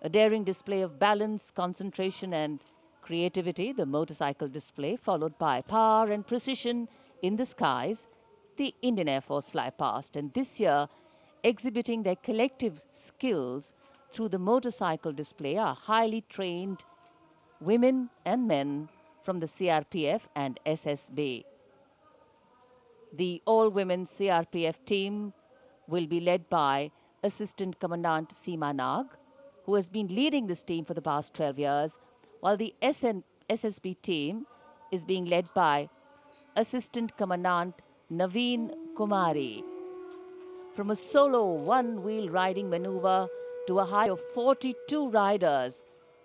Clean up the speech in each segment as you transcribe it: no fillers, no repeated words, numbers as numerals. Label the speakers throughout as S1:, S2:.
S1: A daring display of balance, concentration and creativity, the motorcycle display, followed by power and precision in the skies, the Indian Air Force fly past. And this year, exhibiting their collective skills through the motorcycle display are highly trained women and men from the CRPF and SSB. The all-women CRPF team will be led by Assistant Commandant Seema Nag, who has been leading this team for the past 12 years, while the SSB team is being led by Assistant Commandant Naveen Kumari. From a solo one-wheel riding maneuver to a high of 42 riders,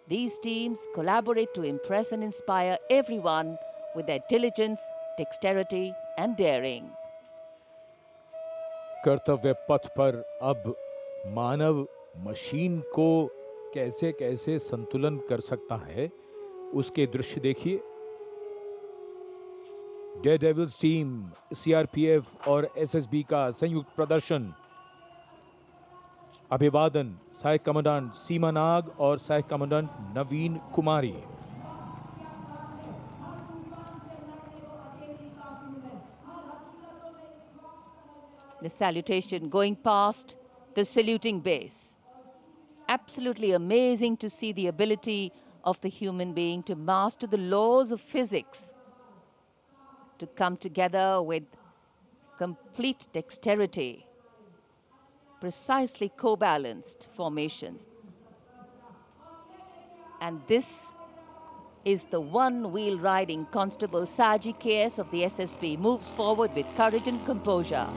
S1: these teams collaborate to impress and inspire everyone with their diligence, dexterity and daring.
S2: कर्तव्य पथ पर अब मानव machine को कैसे कैसे संतुलन कर सकता है, उसके दृश्य देखिए। डेयरडेविल्स टीम, सीआरपीएफ और एसएसबी का संयुक्त प्रदर्शन। अभिवादन सहायक कमांडेंट सीमा नाग और सहायक commandant Naveen Kumari.
S1: The salutation going past the saluting base. Absolutely amazing to see the ability of the human being to master the laws of physics, to come together with complete dexterity, precisely co-balanced formations. And this is the one-wheel riding Constable Saji KS of the SSB, moves forward with courage and composure.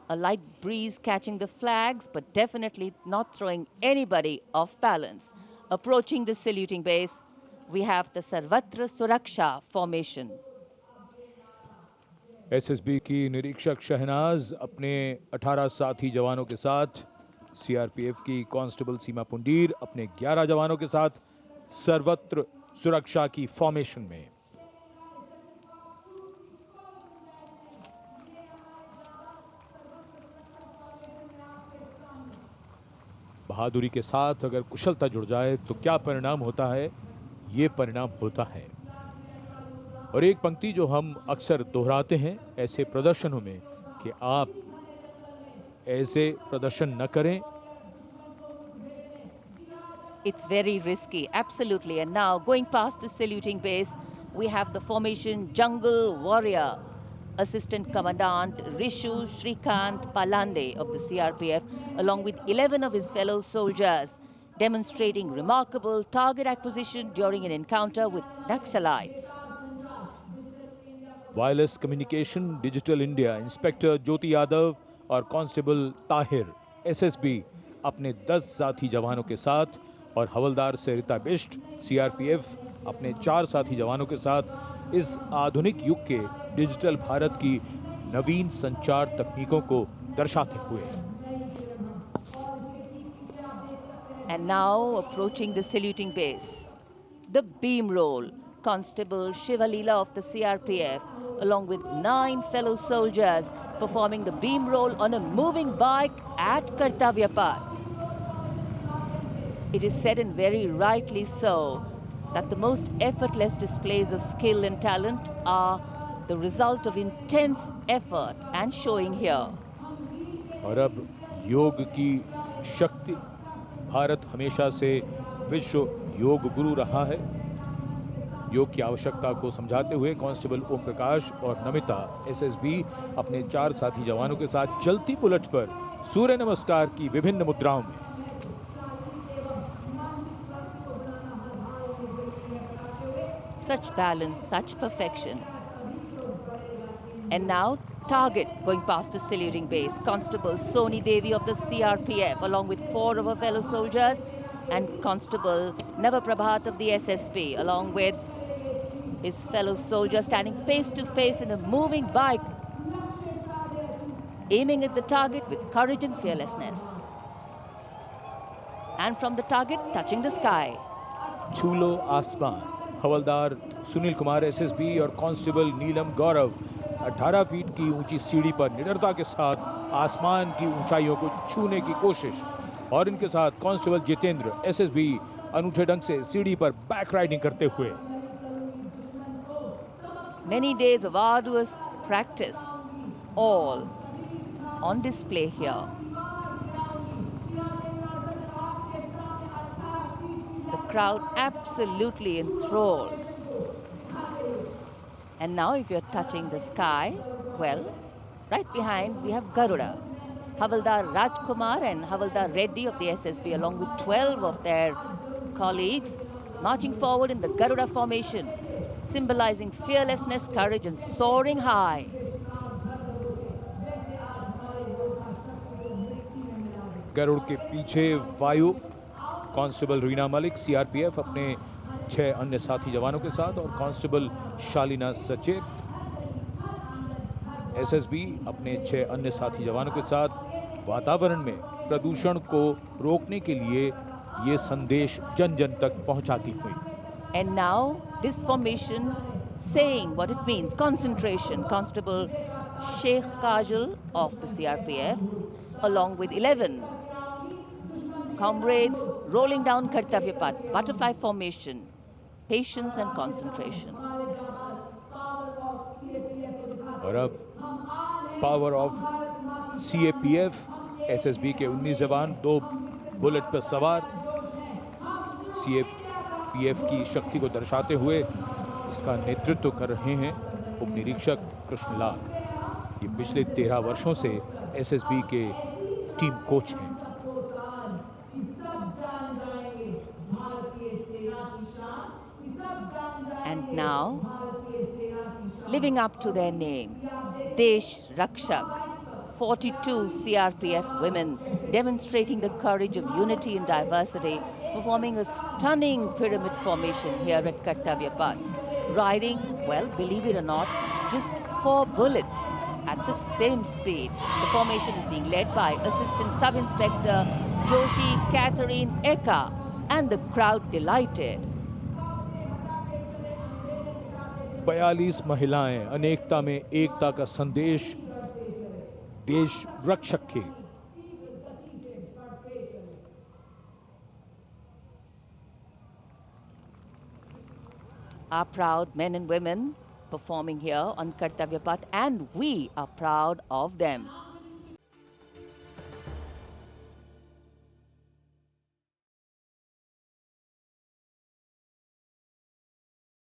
S1: A light breeze catching the flags, but definitely not throwing anybody off balance. Approaching the saluting base, we have the Sarvatra Suraksha formation.
S2: SSB की निरीक्षक शहनाज अपने 18 साथी जवानों के साथ, CRPF की constable सीमा पुंडीर अपने 11 जवानों के साथ सर्वत्र सुरक्षा की फॉर्मेशन में। बहादुरी के साथ अगर कुशलता जुड़ जाए तो क्या परिणाम होता है, ये परिणाम होता है। और एक पंक्ति जो हम अक्सर दोहराते हैं ऐसे प्रदर्शनों में कि आप ऐसे प्रदर्शन न करें।
S1: It's very risky, absolutely. And now going past the saluting base, we have the formation Jungle Warrior. Assistant Commandant Rishu Shrikant Palande of the CRPF, along with 11 of his fellow soldiers, demonstrating remarkable target acquisition during an encounter with Naxalites.
S2: Wireless communication digital India inspector Jyoti Yadav और constable Tahir SSB अपने 10 साथी जवानों के साथ और हवलदार सरिता Bisht CRPF अपने 4 साथी जवानों के साथ इस आधुनिक युग के डिजिटल भारत की नवीन संचार तकनीकों को दर्शाते हुए।
S1: And now approaching the saluting base, the beam roll. Constable Shivalila of the CRPF, along with 9 fellow soldiers, performing the beam roll on a moving bike at Kartavya Path. It is said, and very rightly so, that the most effortless displays of skill and talent are the result of intense effort and showing here.
S2: और अब योग की शक्ति, भारत हमेशा से विश्व योग गुरु रहा है। योग की आवश्यकता को समझाते हुए कांस्टेबल ओम प्रकाश और नमिता एसएसबी अपने 4 साथी जवानों के साथ चलती बुलेट पर सूर्य नमस्कार की विभिन्न मुद्राओं में।
S1: Such balance, such perfection. And now target going past the saluting base. Constable Soni Devi of the CRPF, along with 4 of her fellow soldiers, and Constable Navaprabhat of the SSB, along with his fellow soldier, standing face to face in a moving bike, aiming at the target with courage and fearlessness. And from the target, touching the sky.
S2: छूलो आसमान, हवलदार Sunil Kumar SSB और constable नीलम गौरव 18 feet की ऊंची सीढ़ी पर निडरता के साथ आसमान की ऊंचाइयों को छूने की कोशिश, और इनके साथ कांस्टेबल जितेंद्र एसएसबी अनूठे ढंग से सीढ़ी पर बैक राइडिंग करते हुए।
S1: Many days of arduous practice, all on display here. The crowd absolutely enthralled. And now if you're touching the sky, well, right behind we have Garuda. Havaldar Rajkumar and Havaldar Reddy of the SSB along with 12 of their colleagues marching forward in the Garuda formation, symbolizing fearlessness, courage and soaring high.
S2: Garuda के पीछे वायु constable Reena Malik CRPF अपने 6 अन्य साथी जवानों के साथ, और कांस्टेबल शालीना सचेत एसएसबी अपने 6 अन्य साथी जवानों के साथ वातावरण में प्रदूषण को रोकने के लिए ये संदेश जन जन तक पहुंचाती हुई।
S1: And now this formation saying what it means, concentration. Constable Sheikh Kajal of the CRPF along with 11 comrades rolling down Kartavya Path, butterfly formation, patience and concentration.
S2: और अब पावर ऑफ सीएपीएफ, एसएसबी के 19 जवान 2 bullet पर सवार, CAPF की शक्ति को दर्शाते हुए इसका नेतृत्व कर रहे हैं उप निरीक्षक कृष्णलाल। ये पिछले 13 वर्षों से एसएसबी के टीम कोच हैं।
S1: And now, living up to their name, Desh Rakshak, 42 CRPF women demonstrating the courage of unity and diversity, performing a stunning pyramid formation here at Kartavya Path. Riding, well, believe it or not, just 4 bullets at the same speed. The formation is being led by Assistant Sub-Inspector Joshi Catherine Eka, and the crowd delighted.
S2: 42 महिलाएं अनेकता में एकता का संदेश देश रक्षक के।
S1: Our proud men and women performing here on Kartavya Path, and we are proud of them.